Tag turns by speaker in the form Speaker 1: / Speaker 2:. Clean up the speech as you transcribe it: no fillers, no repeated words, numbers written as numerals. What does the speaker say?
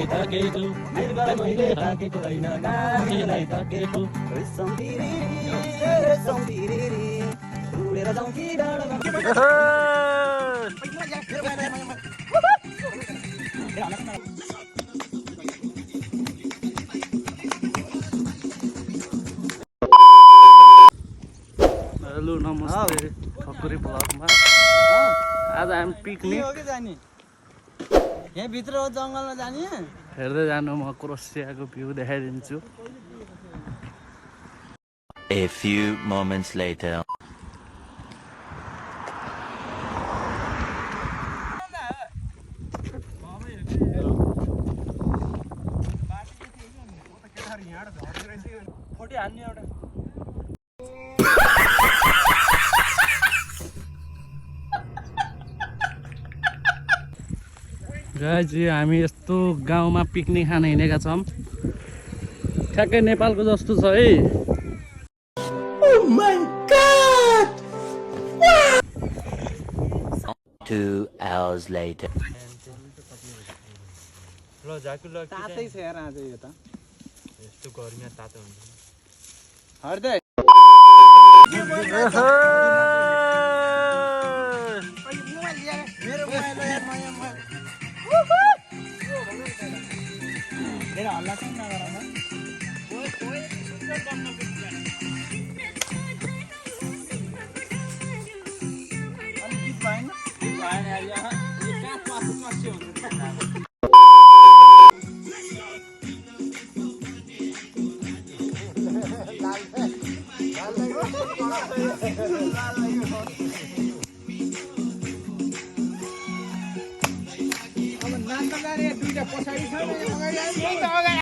Speaker 1: नानीलाई ताकेको मृगलाई मैले ताकेको होइन नानीलाई ताकेको
Speaker 2: रेशम तिरिरी उडेर जाउँ कि डाँडामा
Speaker 1: हेलो नमस्ते ठकुरी ब्लगमा आज हामी पिकनिक
Speaker 2: हो कि जाने यहाँ भित्र हो जङ्गलमा जाने
Speaker 1: हेर्दै जानु म क्रोसियाको भ्यू देखाइदिन्छु
Speaker 3: A few moments later.
Speaker 2: Forty हान्ने एउटा
Speaker 1: गाइज हामी यस्तो गाउँमा पिकनिक खान हिँडेका छौँ ठ्याक्कै नेपालको जस्तो छ है
Speaker 3: 2 hours later.
Speaker 1: ल झाकु ल
Speaker 2: तातै छ यार आज यो त
Speaker 1: यस्तो गर्मीमा तातो हुन्छ
Speaker 2: हर्दै मेरो मोबाइल यार नयाँ मोबाइल धेरै हल्ला चाहिँ नगर न अनि गीत भएन यार यहाँ यो कहाँ पास हुन्छ अब नाच्न जाने दुईटा पछाडि छ अगाडि